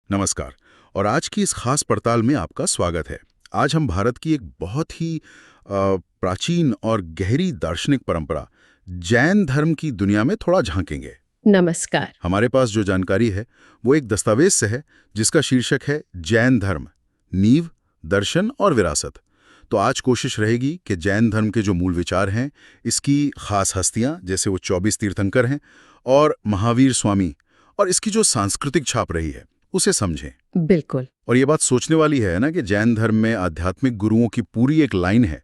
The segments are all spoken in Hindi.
नमस्कार। और आज की इस खास पड़ताल में आपका स्वागत है। आज हम भारत की एक बहुत ही प्राचीन और गहरी दार्शनिक परंपरा जैन धर्म की दुनिया में थोड़ा झांकेंगे। नमस्कार। हमारे पास जो जानकारी है वो एक दस्तावेज से है जिसका शीर्षक है जैन धर्म, नींव, दर्शन और विरासत। तो आज कोशिश रहेगी कि जैन धर्म के जो मूल विचार हैं, इसकी खास हस्तियां जैसे वो 24 तीर्थंकर हैं और महावीर स्वामी, और इसकी जो सांस्कृतिक छाप रही है उसे समझें। बिल्कुल। और ये बात सोचने वाली है ना कि जैन धर्म में आध्यात्मिक गुरुओं की पूरी एक लाइन है,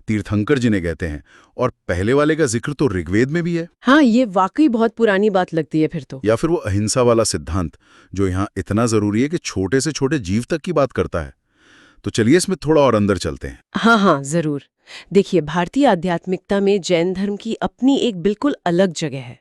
तीर्थंकर जिन्हें कहते हैं, और पहले वाले का जिक्र तो ऋग्वेद में भी है। हाँ, ये वाकई बहुत पुरानी बात लगती है फिर तो। या फिर वो अहिंसा वाला सिद्धांत जो यहाँ इतना जरूरी है कि छोटे से छोटे जीव तक की बात करता है। तो चलिए इसमें थोड़ा और अंदर चलते हैं। हाँ हाँ, जरूर। देखिए, भारतीय आध्यात्मिकता में जैन धर्म की अपनी एक बिल्कुल अलग जगह है।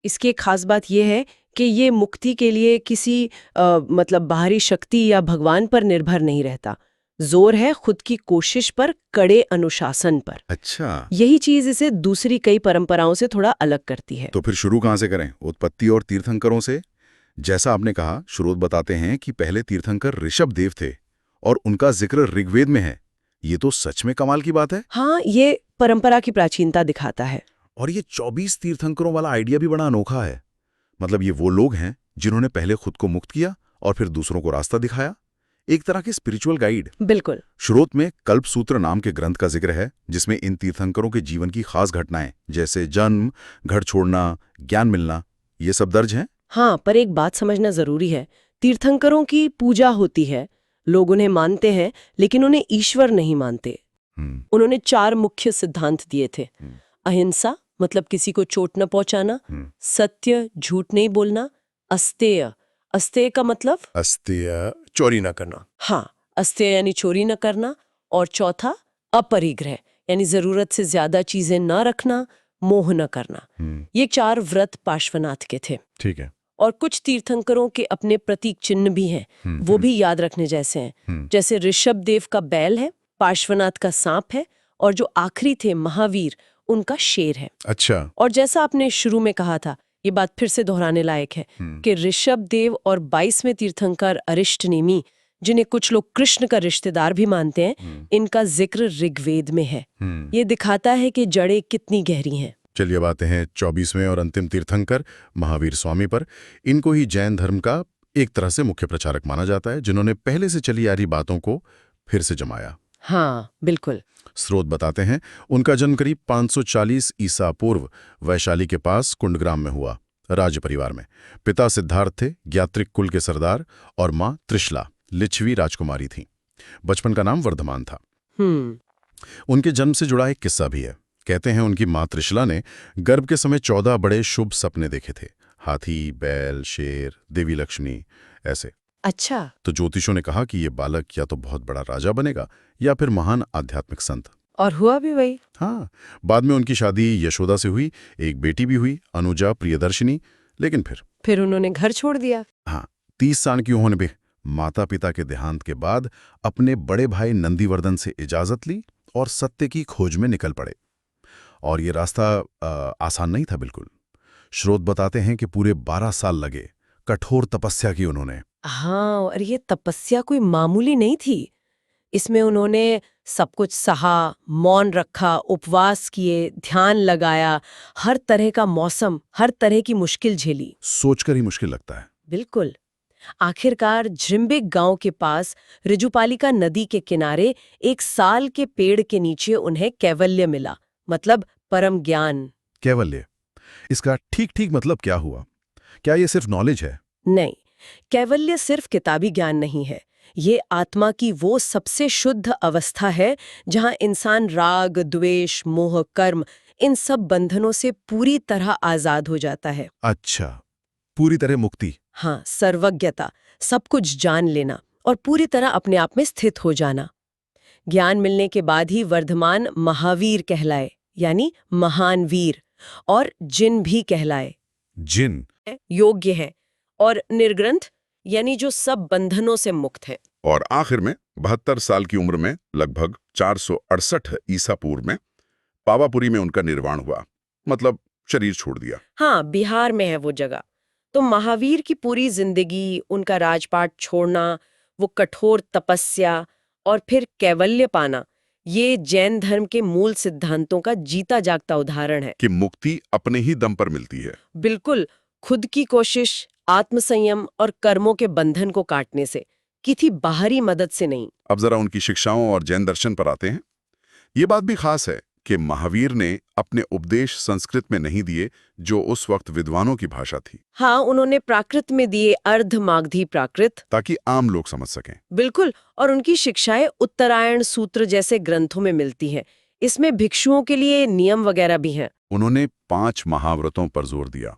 इसकी एक खास बात यह है कि ये मुक्ति के लिए किसी मतलब बाहरी शक्ति या भगवान पर निर्भर नहीं रहता। जोर है खुद की कोशिश पर, कड़े अनुशासन पर। अच्छा, यही चीज इसे दूसरी कई परंपराओं से थोड़ा अलग करती है। तो फिर शुरू कहाँ से करें? उत्पत्ति और तीर्थंकरों से? जैसा आपने कहा, स्रोत बताते हैं कि पहले तीर्थंकर ऋषभ देव थे और उनका जिक्र ऋग्वेद में है। ये तो सच में कमाल की बात है। हाँ, ये परंपरा की प्राचीनता दिखाता है। और ये 24 तीर्थंकरों वाला आइडिया भी बड़ा अनोखा है। मतलब ये वो लोग हैं जिन्होंने पहले खुद को मुक्त किया और फिर दूसरों को रास्ता दिखाया। एक तरह के स्पिरिचुअल गाइड। बिल्कुल। श्रोत में कल्पसूत्र नाम के ग्रंथ का जिक्र है जिसमें इन तीर्थंकरों के जीवन की खास घटनाएं जैसे जन्म, घर छोड़ना, ज्ञान मिलना, ये सब दर्ज हैं। हाँ, पर एक बात समझना जरूरी है। तीर्थंकरों की पूजा होती है, लोग उन्हें मानते हैं, लेकिन उन्हें ईश्वर नहीं मानते। उन्होंने 4 मुख्य सिद्धांत दिए थे। अहिंसा, मतलब किसी को चोट न पहुंचाना। सत्य, झूठ नहीं बोलना। अस्तेय, अस्तेय का मतलब अस्तेय, चोरी ना करना। हाँ, अस्तेय यानी चोरी न करना। और चौथा, अपरिग्रह, यानी जरूरत से ज्यादा चीजें न रखना, मोह न करना। ये 4 व्रत पार्श्वनाथ के थे। ठीक है। और कुछ तीर्थंकरों के अपने प्रतीक चिन्ह भी हैं, वो भी याद रखने जैसे हैं। जैसे ऋषभ देव का बैल है, पार्श्वनाथ का सांप है, और जो आखिरी थे महावीर, उनका शेर है। अच्छा। और जैसा आपने शुरू में कहा था, ये बात फिर से दोहराने लायक है कि ऋषभ देव और 22वें तीर्थंकर अरिष्टनेमी, जिन्हें कुछ लोग कृष्ण का रिश्तेदार भी मानते हैं, इनका जिक्र ऋग्वेद में है। ये दिखाता है कि जड़ें कितनी गहरी हैं। चलिए अब आते हैं 24वें और अंतिम तीर्थंकर महावीर स्वामी पर। इनको ही जैन धर्म का एक तरह से मुख्य प्रचारक माना जाता है, जिन्होंने पहले से चली आ रही बातों को फिर से जमाया। हाँ, बिल्कुल। स्रोत बताते हैं उनका जन्म करीब 540 ईसा पूर्व वैशाली के पास कुंडग्राम में हुआ, राज परिवार में। पिता सिद्धार्थ थे, ज्ञात्रिक कुल के सरदार, और मां त्रिशला लिच्छवी राजकुमारी थी। बचपन का नाम वर्धमान था। उनके जन्म से जुड़ा एक किस्सा भी है। कहते हैं उनकी मां त्रिशला ने गर्भ के समय 14 बड़े शुभ सपने देखे थे। हाथी, बैल, शेर, देवी लक्ष्मी, ऐसे। अच्छा। तो ज्योतिषों ने कहा कि ये बालक या तो बहुत बड़ा राजा बनेगा या फिर महान आध्यात्मिक संत। और हुआ भी वही। हाँ, बाद में उनकी शादी यशोदा से हुई, एक बेटी भी हुई, अनुजा प्रियदर्शिनी। लेकिन फिर उन्होंने घर छोड़ दिया। हाँ, 30 साल की उन्होंने भी माता पिता के देहांत के बाद अपने बड़े भाई नंदीवर्धन से इजाजत ली और सत्य की खोज में निकल पड़े। और ये रास्ता आसान नहीं था बिल्कुल। स्रोत बताते हैं कि पूरे 12 साल लगे, कठोर तपस्या की उन्होंने। हाँ, और ये तपस्या कोई मामूली नहीं थी। इसमें उन्होंने सब कुछ सहा, मौन रखा, उपवास किए, ध्यान लगाया, हर तरह का मौसम, हर तरह की मुश्किल झेली। सोचकर ही मुश्किल लगता है। बिल्कुल। आखिरकार झिम्बिक गांव के पास ऋजुपालिका नदी के किनारे एक साल के पेड़ के नीचे उन्हें कैवल्य मिला, मतलब परम ज्ञान। कैवल्य, इसका ठीक ठीक मतलब क्या हुआ? क्या ये सिर्फ नॉलेज है? नहीं, कैवल्य सिर्फ किताबी ज्ञान नहीं है। ये आत्मा की वो सबसे शुद्ध अवस्था है जहां इंसान राग, द्वेष, मोह, कर्म, इन सब बंधनों से पूरी तरह आजाद हो जाता है। अच्छा, पूरी तरह मुक्ति। हाँ, सर्वज्ञता, सब कुछ जान लेना और पूरी तरह अपने आप में स्थित हो जाना। ज्ञान मिलने के बाद ही वर्धमान महावीर कहलाए, यानी महान वीर, और जिन भी कहलाए, जिन योग्य है, और निर्ग्रंथ, यानी जो सब बंधनों से मुक्त है। और आखिर में 72 साल की उम्र में लगभग 468 ईसा पूर्व में पावापुरी में उनका निर्वाण हुआ, मतलब शरीर छोड़ दिया। हाँ, बिहार में है वो जगह। तो महावीर की पूरी जिंदगी, उनका राजपाट छोड़ना, वो कठोर तपस्या और फिर कैवल्य पाना, ये जैन धर्म के मूल सिद्धांतों का जीता जागता उदाहरण है। कि मुक्ति अपने ही दम पर मिलती है। बिल्कुल, खुद की कोशिश, आत्मसंयम और कर्मों के बंधन को काटने से, किसी बाहरी मदद से नहीं। अब जरा उनकी शिक्षाओं और जैन दर्शन पर आते हैं। ये बात भी खास है कि महावीर ने अपने उपदेश संस्कृत में नहीं दिए, जो उस वक्त विद्वानों की भाषा थी, हाँ, उन्होंने प्राकृत में दिए, अर्धमागधी प्राकृत। ताकि आम लोग समझ सकें। बिल्कुल, और उनकी शिक्षाएं उत्तरायण सूत्र जैसे ग्रंथों में मिलती हैं। इसमें भिक्षुओं के लिए नियम वगैरह भी हैं। उन्होंने 5 महाव्रतों पर जोर दिया।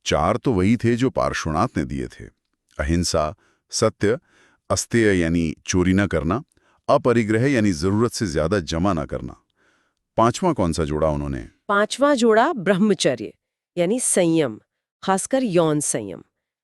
4 तो वही थे जो पार्श्वनाथ ने दिए थे: अहिंसा, सत्य, अस्तेय यानी चोरी न करना, अपरिग्रह यानी जरूरत से ज्यादा जमा न करना। 5वां कौन सा जोड़ा उन्होंने? 5वां जोड़ा ब्रह्मचर्य यानी संयम, खासकर यौन संयम।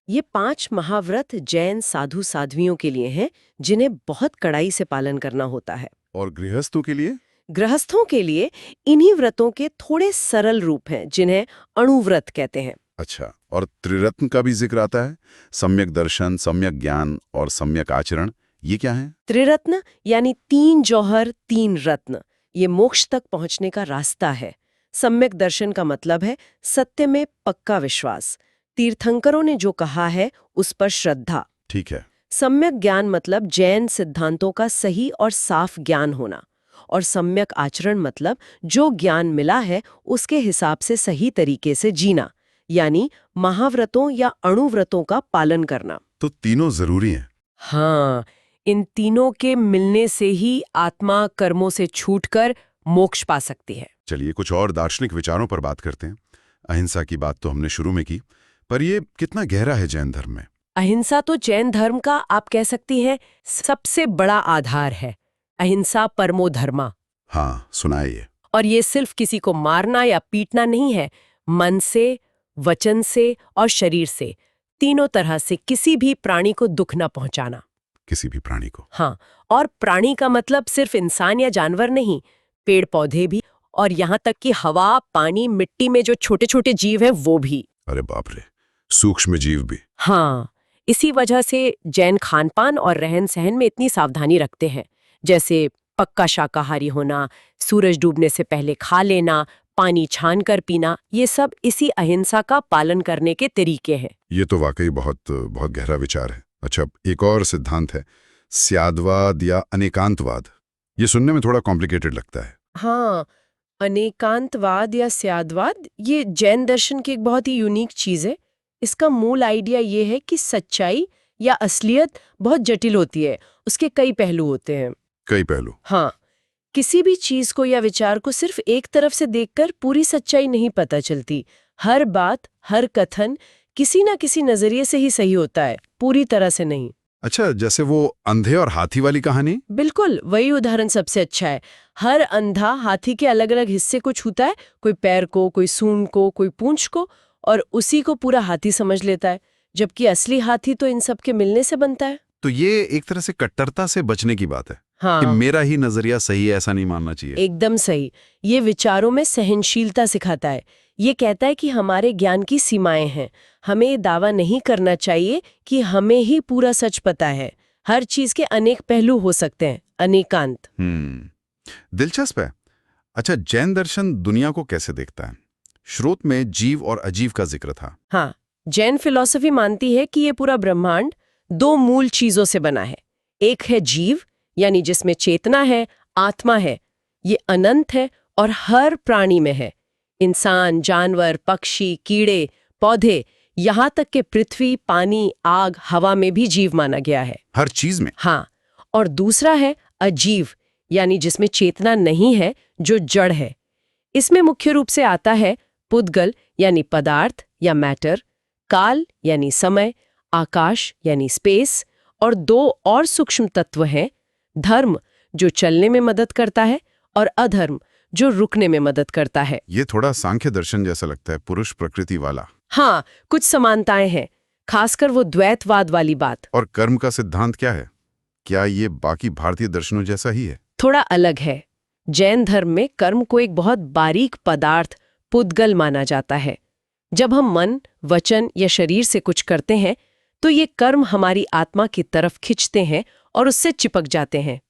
ये 5 महाव्रत जैन साधु साध्वियों के लिए हैं, जिन्हें बहुत कड़ाई से पालन करना होता है। और गृहस्थों के लिए? गृहस्थों के लिए इन्हीं व्रतों के थोड़े सरल रूप हैं, जिन्हें अणुव्रत कहते हैं। अच्छा, और त्रिरत्न का भी जिक्र आता है: सम्यक दर्शन, सम्यक ज्ञान और सम्यक आचरण। ये क्या है? त्रिरत्न यानी 3 जौहर 3 रत्न, ये मोक्ष तक पहुंचने का रास्ता है। सम्यक दर्शन का मतलब है सत्य में पक्का विश्वास, तीर्थंकरों ने जो कहा है उस पर श्रद्धा। ठीक है। सम्यक ज्ञान मतलब जैन सिद्धांतों का सही और साफ ज्ञान होना, और सम्यक आचरण मतलब जो ज्ञान मिला है उसके हिसाब से सही तरीके से जीना, यानी महाव्रतों या अणुव्रतों का पालन करना। तो तीनों जरूरी हैं। हाँ, इन तीनों के मिलने से ही आत्मा कर्मों से छूटकर मोक्ष पा सकती है। चलिए कुछ और दार्शनिक विचारों पर बात करते हैं। अहिंसा की बात तो हमने शुरू में की, पर ये कितना गहरा है जैन धर्म में? अहिंसा तो जैन धर्म का, आप कह सकती हैं, सबसे बड़ा आधार है। अहिंसा परमो धर्मा। हाँ, सुनाए ये। और ये सिर्फ किसी को मारना या पीटना नहीं है, मन से, वचन से और शरीर से, तीनों तरह से किसी भी प्राणी को दुख न पहुंचाना। किसी भी प्राणी को? हाँ, और प्राणी का मतलब सिर्फ इंसान या जानवर नहीं, पेड़ पौधे भी, और यहाँ तक कि हवा, पानी, मिट्टी में जो छोटे छोटे जीव हैं वो भी। अरे बाप रे, सूक्ष्म जीव भी? हाँ, इसी वजह से जैन खानपान और रहन सहन में इतनी सावधानी रखते हैं, जैसे पक्का शाकाहारी होना, सूरज डूबने से पहले खा लेना, पानी छान कर पीना, ये सब इसी अहिंसा का पालन करने के तरीके हैं। ये तो वाकई बहुत बहुत गहरा विचार है। अच्छा, एक और सिद्धांत है, स्याद्वाद या अनेकांतवाद। ये सुनने में थोड़ा कॉम्प्लिकेटेड लगता है। हाँ, अनेकांतवाद या स्याद्वाद ये जैन दर्शन की एक बहुत ही यूनिक चीज है। इसका मूल आइडिया ये है कि सच्चाई या असलियत बहुत जटिल होती है, उसके कई पहलू होते हैं। कई पहलू? हाँ, किसी भी चीज को या विचार को सिर्फ एक तरफ से देखकर पूरी सच्चाई नहीं पता चलती। हर बात, हर कथन किसी ना किसी नजरिए से ही सही होता है, पूरी तरह से नहीं। अच्छा, जैसे वो अंधे और हाथी वाली कहानी? बिल्कुल, वही उदाहरण सबसे अच्छा है। हर अंधा हाथी के अलग अलग हिस्से को छूता है, कोई पैर को, कोई सूंड को, कोई पूंछ को, और उसी को पूरा हाथी समझ लेता है, जबकि असली हाथी तो इन सब के मिलने से बनता है। तो ये एक तरह से कट्टरता से बचने की बात है। हाँ, कि मेरा ही नजरिया सही है, ऐसा नहीं मानना चाहिए। एकदम सही। ये विचारों में सहनशीलता सिखाता है। ये कहता है कि हमारे ज्ञान की सीमाएं हैं। हमें ये दावा नहीं करना चाहिए कि हमें ही पूरा सच पता है। हर चीज के अनेक पहलू हो सकते हैं, अनेकांत। दिलचस्प है। अच्छा, जैन दर्शन दुनिया को कैसे देखता है? श्रोत में जीव और अजीव का जिक्र था। हाँ, जैन फिलॉसफी मानती है कि ये पूरा ब्रह्मांड 2 मूल चीजों से बना है। एक है जीव, यानी जिसमें चेतना है, आत्मा है, ये अनंत है और हर प्राणी में है। इंसान, जानवर, पक्षी, कीड़े, पौधे, यहाँ तक कि पृथ्वी, पानी, आग, हवा में भी जीव माना गया है। हर चीज में? हाँ, और दूसरा है अजीव, यानी जिसमें चेतना नहीं है, जो जड़ है। इसमें मुख्य रूप से आता है पुद्गल यानी पदार्थ या मैटर, काल यानी समय, आकाश यानी स्पेस, और 2 और सूक्ष्म तत्व हैं, धर्म जो चलने में मदद करता है और अधर्म जो रुकने में मदद करता है। ये थोड़ा सांख्य दर्शन जैसा लगता है, पुरुष प्रकृति वाला। हाँ, कुछ समानताएं हैं, खासकर वो द्वैतवाद वाली बात। और कर्म का सिद्धांत क्या है? क्या ये बाकी भारतीय दर्शनों जैसा ही है? थोड़ा अलग है। जैन धर्म में कर्म को एक बहुत बारीक पदार्थ, पुद्गल माना जाता है, जब हम मन, वचन या शरीर से कुछ करते हैं तो ये कर्म हमारी आत्मा की तरफ खिंचते हैं और उससे चिपक जाते हैं।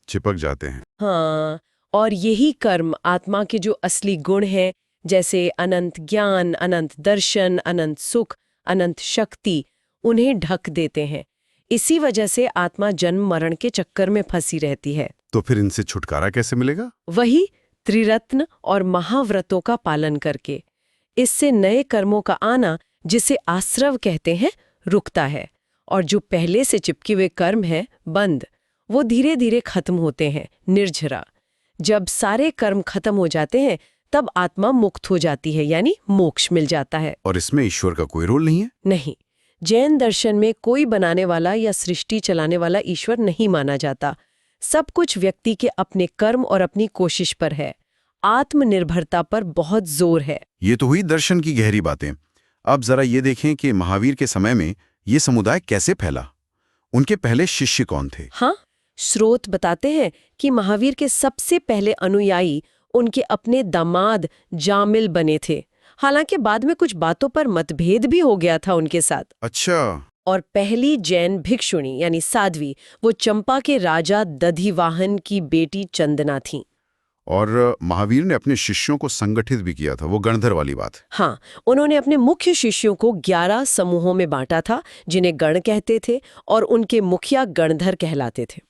चिपक जाते हैं। हाँ, और यही कर्म आत्मा के जो असली गुण हैं, जैसे अनंत ज्ञान, अनंत दर्शन, अनंत सुख, अनंत शक्ति, उन्हें ढक देते हैं। इसी वजह से आत्मा जन्म मरण के चक्कर में फंसी रहती है। तो फिर इनसे छुटकारा कैसे मिलेगा? वही त्रिरत्न और महाव्रतों का पालन करके। इससे नए कर्मों का आना, जिसे आश्रव कहते हैं, रुकता है, और जो पहले से चिपके हुए कर्म हैं, बंद, वो धीरे धीरे खत्म होते हैं, निर्झरा। जब सारे कर्म खत्म हो जाते हैं तब आत्मा मुक्त हो जाती है, यानी मोक्ष मिल जाता है। और इसमें ईश्वर का कोई रोल नहीं है? नहीं, जैन दर्शन में कोई बनाने वाला या सृष्टि चलाने वाला ईश्वर नहीं माना जाता। सब कुछ व्यक्ति के अपने कर्म और अपनी कोशिश पर है। आत्मनिर्भरता पर बहुत जोर है। ये तो हुई दर्शन की गहरी बातें। अब जरा ये देखें कि महावीर के समय में ये समुदाय कैसे फैला। उनके पहले शिष्य कौन थे? हाँ, स्रोत बताते हैं कि महावीर के सबसे पहले अनुयायी उनके अपने दामाद जामिल बने थे। हालांकि बाद में कुछ बातों पर मतभेद भी हो गया था उनके साथ। अच्छा। और पहली जैन भिक्षुणी यानी साध्वी, वो चंपा के राजा दधिवाहन की बेटी चंदना थी। और महावीर ने अपने शिष्यों को संगठित भी किया था, वो गणधर वाली बात। हाँ, उन्होंने अपने मुख्य शिष्यों को 11 समूहों में बांटा था, जिन्हें गण कहते थे, और उनके मुखिया गणधर कहलाते थे।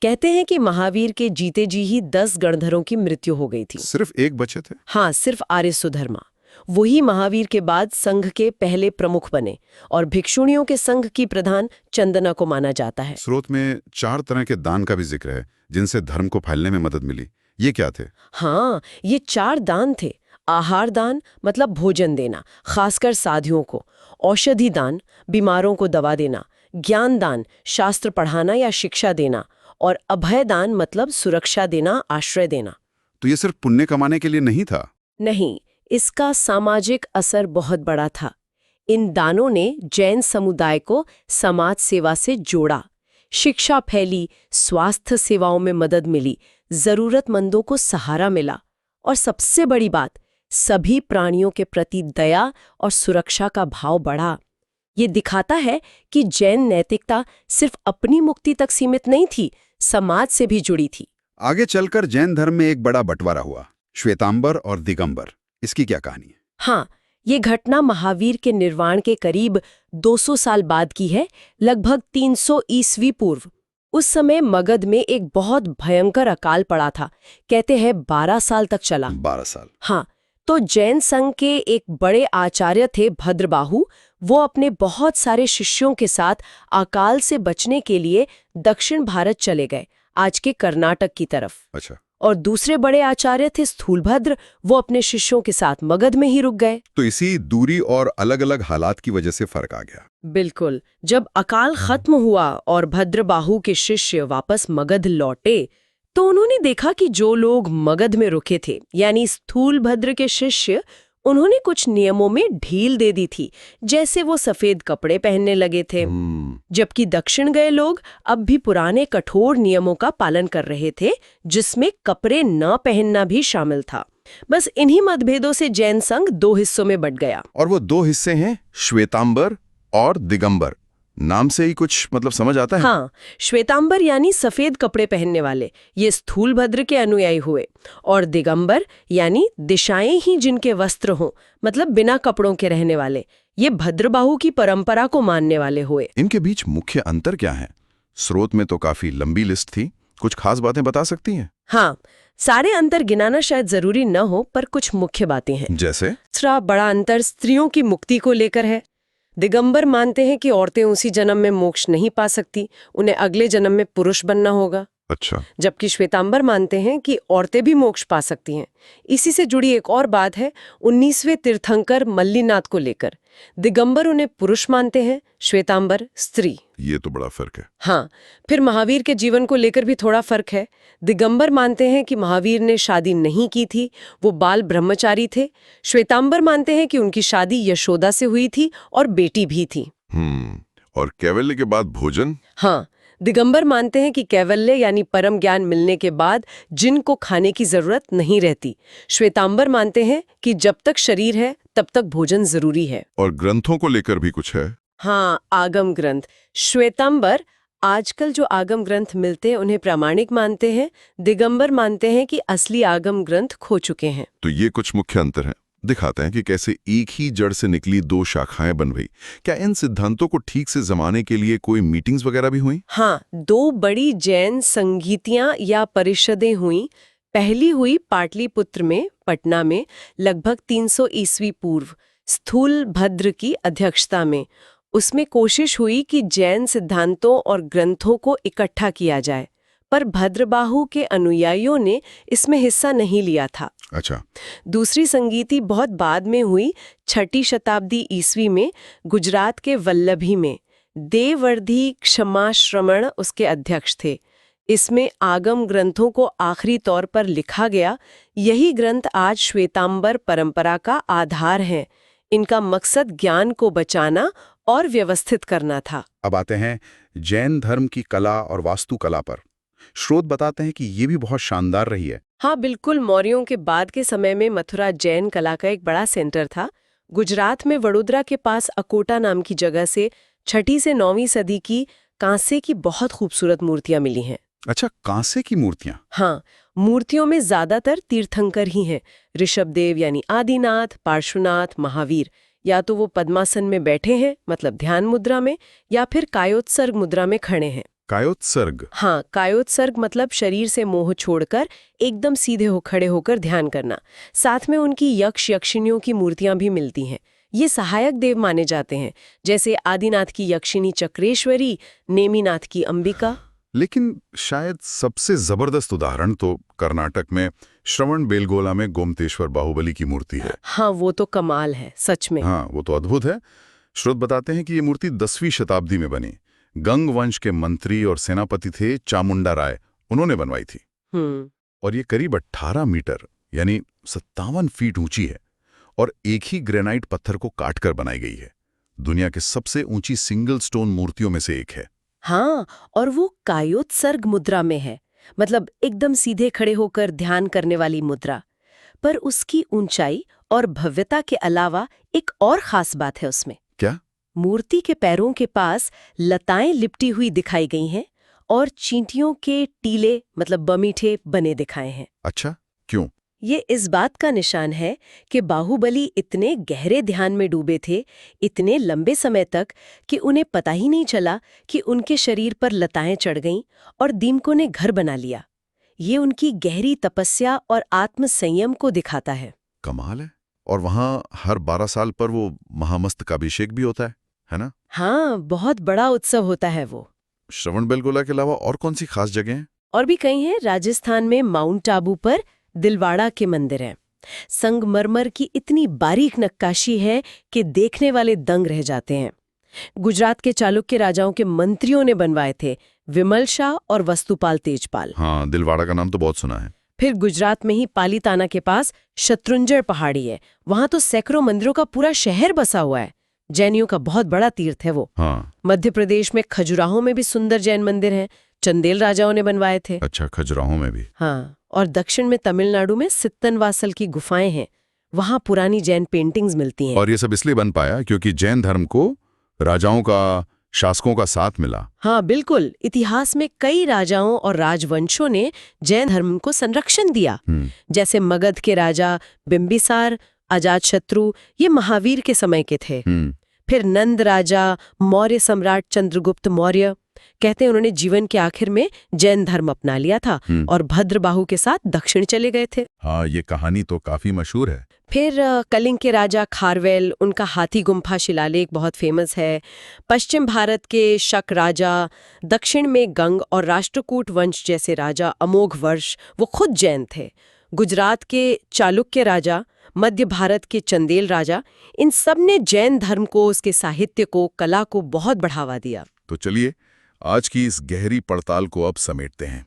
कहते हैं कि महावीर के जीते जी ही 10 गणधरों की मृत्यु हो गई थी। सिर्फ एक बचे थे? हाँ, सिर्फ आर्य सुधर्मा। वही महावीर के बाद संघ के पहले प्रमुख बने, और भिक्षुणियों के संघ की प्रधान चंदना को माना जाता है। स्रोत में 4 तरह के दान का भी जिक्र है, जिनसे धर्म को फैलने में मदद मिली। ये क्या थे? हाँ, ये 4 दान थे। आहार दान मतलब भोजन देना, खासकर साधुओं को। औषधि दान, बीमारों को दवा देना। ज्ञान दान, शास्त्र पढ़ाना या शिक्षा देना। और अभय दान मतलब सुरक्षा देना, आश्रय देना। तो ये सिर्फ पुण्य कमाने के लिए नहीं था? नहीं, इसका सामाजिक असर बहुत बड़ा था। इन दानों ने जैन समुदाय को समाज सेवा से जोड़ा। शिक्षा फैली, स्वास्थ्य सेवाओं में मदद मिली, जरूरतमंदों को सहारा मिला, और सबसे बड़ी बात, सभी प्राणियों के प्रति दया और सुरक्षा का भाव बढ़ा। ये दिखाता है कि जैन नैतिकता सिर्फ अपनी मुक्ति तक सीमित नहीं थी, समाज से भी जुड़ी थी। आगे चलकर जैन धर्म में एक बड़ा बंटवारा हुआ, श्वेतांबर और दिगंबर। इसकी क्या कहानी है? हाँ, ये घटना महावीर के निर्वाण के करीब 200 साल बाद की है, लगभग 300 ईस्वी पूर्व। उस समय मगध में एक बहुत भयंकर अकाल पड़ा था। कहते हैं 12 साल तक चला। 12 साल? हाँ, तो जैन संघ के एक बड़े आचार्य थे भद्रबाहु। वो अपने बहुत सारे शिष्यों के साथ अकाल से बचने के लिए दक्षिण भारत चले गए, आज के कर्नाटक की तरफ। अच्छा। और दूसरे बड़े आचार्य थे स्थूलभद्र, वो अपने शिष्यों के साथ मगध में ही रुक गए। तो इसी दूरी और अलग-अलग हालात की वजह से फर्क आ गया। बिल्कुल। जब अकाल खत्म हुआ और भद्रबाहु के शिष्य वापस मगध लौटे, तो उन्होंने देखा कि जो लोग मगध में रुके थे, यानी स्थूलभद्र के शिष्य, उन्होंने कुछ नियमों में ढील दे दी थी, जैसे वो सफेद कपड़े पहनने लगे थे। जबकि दक्षिण गए लोग अब भी पुराने कठोर नियमों का पालन कर रहे थे, जिसमें कपड़े न पहनना भी शामिल था। बस इन्हीं मतभेदों से जैन संघ 2 हिस्सों में बंट गया। और वो 2 हिस्से हैं, श्वेतांबर और दिगंबर। नाम से ही कुछ मतलब समझ आता है? हाँ, श्वेतांबर यानी सफेद कपड़े पहनने वाले, ये स्थूलभद्र के अनुयायी हुए। और दिगंबर यानी दिशाएं ही जिनके वस्त्र हों, मतलब बिना कपड़ों के रहने वाले, ये भद्रबाहु की परंपरा को मानने वाले हुए। इनके बीच मुख्य अंतर क्या है? स्रोत में तो काफी लंबी लिस्ट थी, कुछ खास बातें बता सकती हैं? हाँ, सारे अंतर गिनाना शायद जरूरी न हो, पर कुछ मुख्य बातें हैं। जैसे? दूसरा बड़ा अंतर स्त्रियों की मुक्ति को लेकर है। दिगंबर मानते हैं कि औरतें उसी जन्म में मोक्ष नहीं पा सकती, उन्हें अगले जन्म में पुरुष बनना होगा। अच्छा। जबकि श्वेतांबर मानते हैं कि औरतें भी मोक्ष पा सकती हैं। इसी से जुड़ी एक और बात है 19वें तीर्थंकर मल्लीनाथ को लेकर। दिगंबर उन्हें पुरुष मानते हैं, श्वेतांबर स्त्री। ये तो बड़ा फर्क है। हाँ, फिर महावीर के जीवन को लेकर भी थोड़ा फर्क है। दिगंबर मानते हैं कि महावीर ने शादी नहीं की थी, वो बाल ब्रह्मचारी थे। श्वेतांबर मानते हैं कि उनकी शादी यशोदा से हुई थी और बेटी भी थी। और कैवल्य के बाद भोजन? हाँ, दिगंबर मानते हैं कि कैवल्य यानी परम ज्ञान मिलने के बाद जिन को खाने की जरूरत नहीं रहती। श्वेतांबर मानते हैं कि जब तक शरीर है तब तक भोजन जरूरी है। और ग्रंथों को लेकर भी कुछ है? हाँ, आगम ग्रंथ। श्वेतांबर, आजकल जो आगम ग्रंथ मिलते हैं उन्हें प्रामाणिक मानते हैं। दिगंबर मानते हैं कि असली आगम ग्रंथ खो चुके हैं। तो ये कुछ मुख्य अंतर हैं। दिखाते हैं कि कैसे एक ही जड़ से निकली दो शाखाएं बन गई। क्या इन सिद्धांतों को ठीक से जमाने के लिए कोई मीटिंग्स वगैरह भी हुई? हाँ, 2 बड़ी जैन संगीतियां या परिषदें हुई। पहली हुई पाटलिपुत्र में, पटना में, लगभग 300 ईस्वी पूर्व, स्थूल भद्र की अध्यक्षता में। उसमें कोशिश हुई कि जैन सिद्धांतों और ग्रंथों को इकट्ठा किया जाए, पर भद्रबाहु के अनुयायियों ने इसमें हिस्सा नहीं लिया था। अच्छा। दूसरी संगीति बहुत बाद में हुई, 6ठी शताब्दी ईस्वी में, गुजरात के वल्लभी में। देववर्धी क्षमाश्रमण उसके अध्यक्ष थे। इसमें आगम ग्रंथों को आखिरी तौर पर लिखा गया। यही ग्रंथ आज श्वेतांबर परंपरा का आधार हैं। इनका मकसद ज्ञान को बचाना और व्यवस्थित करना था। अब आते हैं जैन धर्म की कला और वास्तुकला पर। स्रोत बताते हैं कि ये भी बहुत शानदार रही है। हाँ बिल्कुल, मौर्यों के बाद के समय में मथुरा जैन कला का एक बड़ा सेंटर था। गुजरात में वडोदरा के पास अकोटा नाम की जगह से 6ठी से 9वीं सदी की कांसे की बहुत खूबसूरत मूर्तियां मिली हैं। अच्छा, कांसे की मूर्तियां? हाँ, मूर्तियों में ज्यादातर तीर्थंकर ही हैं। ऋषभदेव यानी आदिनाथ, पार्श्वनाथ, महावीर या तो वो पद्मासन में बैठे हैं, मतलब ध्यान मुद्रा में, या फिर कायोत्सर्ग मुद्रा में खड़े हैं। कायोत्सर्ग? हाँ, कायोत्सर्ग मतलब शरीर से मोह छोड़कर एकदम सीधे खड़े होकर ध्यान करना। साथ में उनकी यक्ष यक्षिणियों की मूर्तियां भी मिलती हैं। ये सहायक देव माने जाते हैं, जैसे आदिनाथ की यक्षिणी चक्रेश्वरी, नेमिनाथ की अंबिका। लेकिन शायद सबसे जबरदस्त उदाहरण तो कर्नाटक में श्रवण बेलगोला में गोमतेश्वर बाहुबली की मूर्ति है। हाँ, वो तो कमाल है सच में। हाँ, वो तो अद्भुत है। स्रोत बताते हैं कि ये मूर्ति 10वीं शताब्दी में बनी। गंग वंश के मंत्री और सेनापति थे चामुंडा राय, उन्होंने बनवाई थी। और ये करीब 18 मीटर यानी 57 फीट ऊंची है और एक ही ग्रेनाइट पत्थर को काटकर बनाई गई है। दुनिया के सबसे ऊंची सिंगल स्टोन मूर्तियों में से एक है। हाँ, और वो कायोत्सर्ग मुद्रा में है, मतलब एकदम सीधे खड़े होकर ध्यान करने वाली मुद्रा। पर उसकी ऊंचाई और भव्यता के अलावा एक और खास बात है उसमें। क्या? मूर्ति के पैरों के पास लताएं लिपटी हुई दिखाई गई हैं और चींटियों के टीले मतलब बमीठे बने दिखाए हैं। अच्छा, क्यों? ये इस बात का निशान है कि बाहुबली इतने गहरे ध्यान में डूबे थे, इतने लंबे समय तक, कि उन्हें पता ही नहीं चला कि उनके शरीर पर लताएं चढ़ गईं और दीमकों ने घर बना लिया। ये उनकी गहरी तपस्या और आत्मसंयम को दिखाता है। कमाल है। और वहां हर 12 साल पर वो महामस्तकाभिषेक भी होता है ना? हाँ, बहुत बड़ा उत्सव होता है वो। श्रवण बेलगोला के अलावा और कौन सी खास जगह हैं? और भी कई हैं। राजस्थान में माउंट आबू पर दिलवाड़ा के मंदिर हैं। संगमरमर की इतनी बारीक नक्काशी है कि देखने वाले दंग रह जाते हैं। गुजरात के चालुक्य राजाओं के मंत्रियों ने बनवाए थे, विमल शाह और वस्तुपाल तेजपाल। हाँ, दिलवाड़ा का नाम तो बहुत सुना है। फिर गुजरात में ही पालीताना के पास शत्रुंजय पहाड़ी है। वहां तो सैकड़ों मंदिरों का पूरा शहर बसा हुआ है। जैनियों का बहुत बड़ा तीर्थ है वो। हाँ। मध्य प्रदेश में खजुराहो में भी सुंदर जैन मंदिर हैं, चंदेल राजाओं ने बनवाए थे। अच्छा, खजुराहो में भी? हाँ, और दक्षिण में तमिलनाडु में सित्तनवासल की गुफाएं हैं, वहां पुरानी जैन पेंटिंग्स मिलती हैं। और ये सब इसलिए बन पाया क्योंकि जैन धर्म को राजाओं का, शासकों का साथ मिला। हाँ बिल्कुल, इतिहास में कई राजाओं और राजवंशों ने जैन धर्म को संरक्षण दिया। जैसे मगध के राजा बिंबिसार, अजातशत्रु, ये महावीर के समय के थे। फिर नंद राजा, मौर्य सम्राट चंद्रगुप्त मौर्य, कहते हैं उन्होंने जीवन के आखिर में जैन धर्म अपना लिया था और भद्रबाहु के साथ दक्षिण चले गए थे। हाँ, ये कहानी तो काफी मशहूर है। फिर कलिंग के राजा खारवेल, उनका हाथी गुम्फा शिलालेख बहुत फेमस है। पश्चिम भारत के शक राजा, दक्षिण में गंग और राष्ट्रकूट वंश जैसे राजा अमोघ वर्ष, वो खुद जैन थे। गुजरात के चालुक्य राजा, मध्य भारत के चंदेल राजा, इन सब ने जैन धर्म को, उसके साहित्य को, कला को बहुत बढ़ावा दिया। तो चलिए आज की इस गहरी पड़ताल को अब समेटते हैं।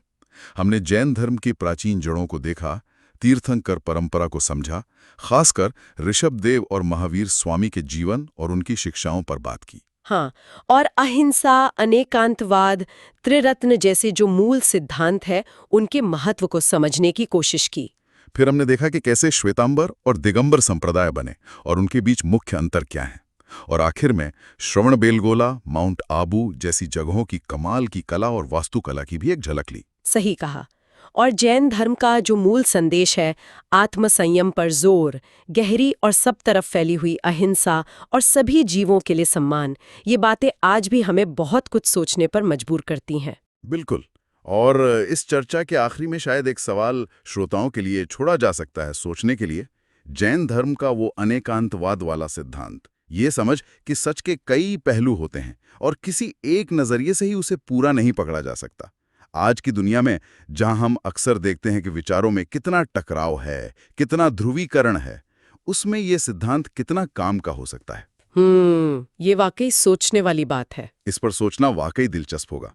हमने जैन धर्म की प्राचीन जड़ों को देखा, तीर्थंकर परंपरा को समझा, खासकर ऋषभदेव और महावीर स्वामी के जीवन और उनकी शिक्षाओं पर बात की। हाँ, और अहिंसा, अनेकांतवाद, त्रिरत्न जैसे जो मूल सिद्धांत है, उनके महत्व को समझने की कोशिश की। फिर हमने देखा कि कैसे श्वेतांबर और दिगंबर संप्रदाय बने और उनके बीच मुख्य अंतर क्या है। और आखिर में श्रवणबेलगोला, माउंट आबू जैसी जगहों की कमाल की कला और वास्तुकला की भी एक झलक ली। सही कहा। और जैन धर्म का जो मूल संदेश है, आत्मसंयम पर जोर, गहरी और सब तरफ फैली हुई अहिंसा और सभी जीवों के लिए सम्मान, ये बातें आज भी हमें बहुत कुछ सोचने पर मजबूर करती हैं। बिल्कुल। और इस चर्चा के आखिरी में शायद एक सवाल श्रोताओं के लिए छोड़ा जा सकता है सोचने के लिए। जैन धर्म का वो अनेकांतवाद वाला सिद्धांत, ये समझ कि सच के कई पहलू होते हैं और किसी एक नजरिए से ही उसे पूरा नहीं पकड़ा जा सकता। आज की दुनिया में जहां हम अक्सर देखते हैं कि विचारों में कितना टकराव है, कितना ध्रुवीकरण है, उसमें ये सिद्धांत कितना काम का हो सकता है। ये वाकई सोचने वाली बात है। इस पर सोचना वाकई दिलचस्प होगा।